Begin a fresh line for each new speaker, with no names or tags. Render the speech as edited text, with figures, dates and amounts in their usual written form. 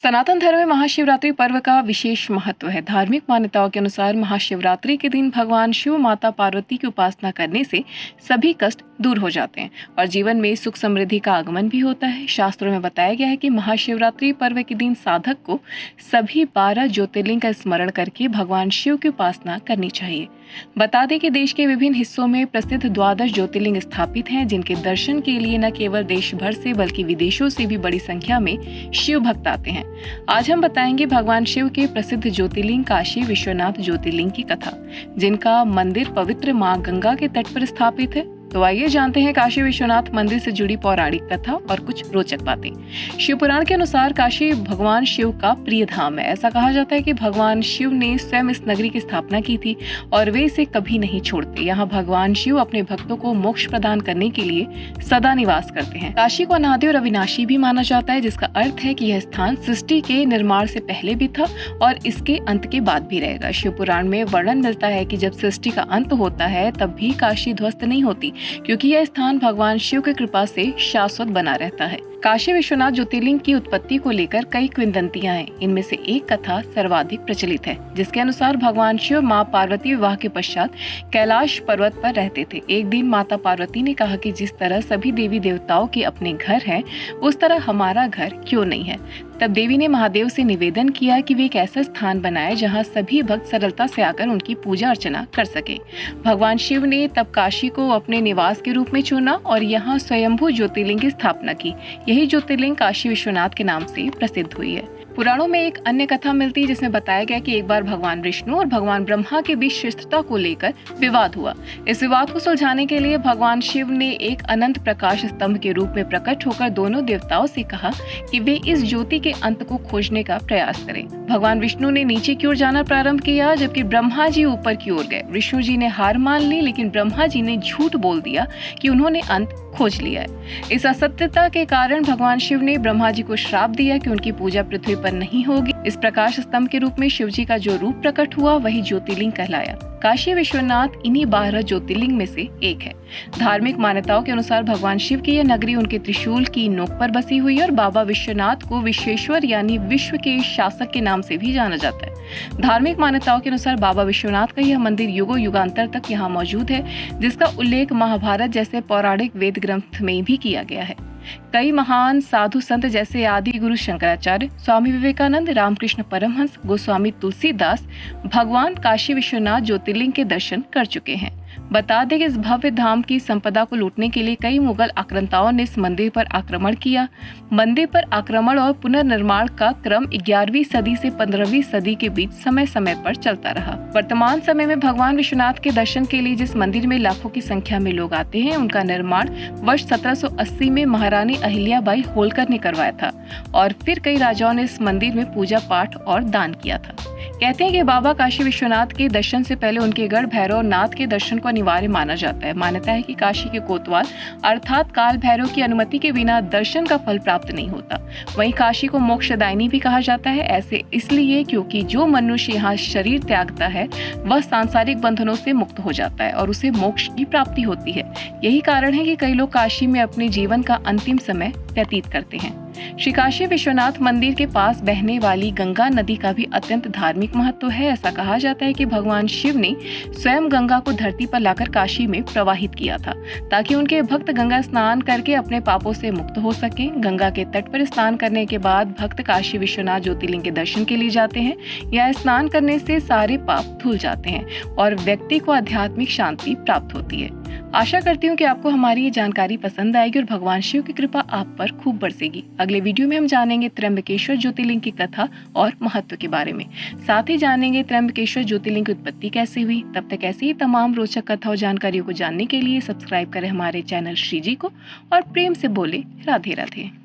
सनातन धर्म में महाशिवरात्रि पर्व का विशेष महत्व है। धार्मिक मान्यताओं के अनुसार महाशिवरात्रि के दिन भगवान शिव माता पार्वती की उपासना करने से सभी कष्ट दूर हो जाते हैं और जीवन में सुख समृद्धि का आगमन भी होता है। शास्त्रों में बताया गया है कि महाशिवरात्रि पर्व के दिन साधक को सभी 12 ज्योतिर्लिंग का स्मरण करके भगवान शिव की उपासना करनी चाहिए। बता दें कि देश के विभिन्न हिस्सों में प्रसिद्ध 12 ज्योतिर्लिंग स्थापित हैं, जिनके दर्शन के लिए न केवल देश भर से बल्कि विदेशों से भी बड़ी संख्या में शिव भक्त आते हैं। आज हम बताएंगे भगवान शिव के प्रसिद्ध ज्योतिर्लिंग काशी विश्वनाथ ज्योतिर्लिंग की कथा, जिनका मंदिर पवित्र मां गंगा के तट पर स्थापित है। तो आइए जानते हैं काशी विश्वनाथ मंदिर से जुड़ी पौराणिक कथा और कुछ रोचक बातें। शिव पुराण के अनुसार काशी भगवान शिव का प्रिय धाम है। ऐसा कहा जाता है कि भगवान शिव ने स्वयं इस नगरी की स्थापना की थी और वे इसे कभी नहीं छोड़ते। यहाँ भगवान शिव अपने भक्तों को मोक्ष प्रदान करने के लिए सदा निवास करते हैं। काशी को अनादि और अविनाशी भी माना जाता है, जिसका अर्थ है कि यह स्थान सृष्टि के निर्माण से पहले भी था और इसके अंत के बाद भी रहेगा। शिव पुराण में वर्णन मिलता है कि जब सृष्टि का अंत होता है तब भी काशी ध्वस्त नहीं होती, क्योंकि यह स्थान भगवान शिव की कृपा से शाश्वत बना रहता है। काशी विश्वनाथ ज्योतिर्लिंग की उत्पत्ति को लेकर कई किंवदंतियां हैं। इनमें से एक कथा सर्वाधिक प्रचलित है, जिसके अनुसार भगवान शिव मां पार्वती विवाह के पश्चात कैलाश पर्वत पर रहते थे। एक दिन माता पार्वती ने कहा कि जिस तरह सभी देवी देवताओं के अपने घर हैं, उस तरह हमारा घर क्यों नहीं है। तब देवी ने महादेव से निवेदन किया कि वे एक ऐसा स्थान बनाए जहां सभी भक्त सरलता से आकर उनकी पूजा अर्चना कर सके। भगवान शिव ने तब काशी को अपने निवास के रूप में चुना और यहाँ स्वयंभू ज्योतिर्लिंग की स्थापना की। यही ज्योतिर्लिंग काशी विश्वनाथ के नाम से प्रसिद्ध हुई है। पुराणों में एक अन्य कथा मिलती है, जिसमें बताया गया कि एक बार भगवान विष्णु और भगवान ब्रह्मा के बीच शिष्टता को लेकर विवाद हुआ। इस विवाद को सुलझाने के लिए भगवान शिव ने एक अनंत प्रकाश स्तंभ के रूप में प्रकट होकर दोनों देवताओं से कहा कि वे इस ज्योति के अंत को खोजने का प्रयास करें। भगवान विष्णु ने नीचे की ओर जाना प्रारंभ किया, जबकि ब्रह्मा जी ऊपर की ओर गए। विष्णु जी ने हार मान ली, लेकिन ब्रह्मा जी ने झूठ बोल दिया कि उन्होंने अंत खोज लिया है। इस असत्यता के कारण भगवान शिव ने ब्रह्मा जी को श्राप दिया कि उनकी पूजा पृथ्वी पर नहीं होगी। इस प्रकाश स्तंभ के रूप में शिव जी का जो रूप प्रकट हुआ वही ज्योतिर्लिंग कहलाया। काशी विश्वनाथ इन्हीं 12 ज्योतिर्लिंग में से एक है। धार्मिक मान्यताओं के अनुसार भगवान शिव की यह नगरी उनके त्रिशूल की नोक पर बसी हुई है और बाबा विश्वनाथ को विश्वेश्वर यानी विश्व के शासक के नाम से भी जाना जाता है। धार्मिक मान्यताओं के अनुसार बाबा विश्वनाथ का यह मंदिर युगों युगांतर तक यहाँ मौजूद है, जिसका उल्लेख महाभारत जैसे पौराणिक वेद ग्रंथ में भी किया गया है। कई महान साधु संत जैसे आदि गुरु शंकराचार्य, स्वामी विवेकानंद, रामकृष्ण परमहंस, गोस्वामी तुलसीदास भगवान काशी विश्वनाथ ज्योतिर्लिंग के दर्शन कर चुके हैं। बता दें कि इस भव्य धाम की संपदा को लूटने के लिए कई मुगल आक्रांताओं ने इस मंदिर पर आक्रमण किया। मंदिर पर आक्रमण और पुनर्निर्माण का क्रम 11वीं सदी से 15वीं सदी के बीच समय समय पर चलता रहा। वर्तमान समय में भगवान विश्वनाथ के दर्शन के लिए जिस मंदिर में लाखों की संख्या में लोग आते हैं, उनका निर्माण वर्ष 1780 में महारानी अहिल्याबाई होलकर ने करवाया था और फिर कई राजाओं ने इस मंदिर में पूजा पाठ और दान किया था। कहते हैं कि बाबा काशी विश्वनाथ के दर्शन से पहले उनके गढ़ भैरव नाथ के दर्शन को अनिवार्य माना जाता है। मान्यता है कि काशी के कोतवाल अर्थात काल भैरव की अनुमति के बिना दर्शन का फल प्राप्त नहीं होता। वहीं काशी को मोक्षदायिनी भी कहा जाता है, ऐसे इसलिए क्योंकि जो मनुष्य यहाँ शरीर त्यागता है वह सांसारिक बंधनों से मुक्त हो जाता है और उसे मोक्ष की प्राप्ति होती है। यही कारण है कि कई लोग काशी में अपने जीवन का अंतिम समय व्यतीत करते हैं। श्री काशी विश्वनाथ मंदिर के पास बहने वाली गंगा नदी का भी अत्यंत धार्मिक महत्व है। ऐसा कहा जाता है कि भगवान शिव ने स्वयं गंगा को धरती पर लाकर काशी में प्रवाहित किया था, ताकि उनके भक्त गंगा स्नान करके अपने पापों से मुक्त हो सकें। गंगा के तट पर स्नान करने के बाद भक्त काशी विश्वनाथ ज्योतिर्लिंग के दर्शन के लिए जाते हैं। यहाँ स्नान करने से सारे पाप धुल जाते हैं और व्यक्ति को आध्यात्मिक शांति प्राप्त होती है। आशा करती हूँ कि आपको हमारी ये जानकारी पसंद आएगी और भगवान शिव की कृपा आप पर खूब बरसेगी। अगले वीडियो में हम जानेंगे त्र्यंबकेश्वर ज्योतिर्लिंग की कथा और महत्व के बारे में। साथ ही जानेंगे त्र्यंबकेश्वर ज्योतिर्लिंग की उत्पत्ति कैसे हुई। तब तक ऐसी ही तमाम रोचक कथा और जानकारियों को जानने के लिए सब्सक्राइब करें हमारे चैनल श्रीजी को और प्रेम से बोले राधे राधे।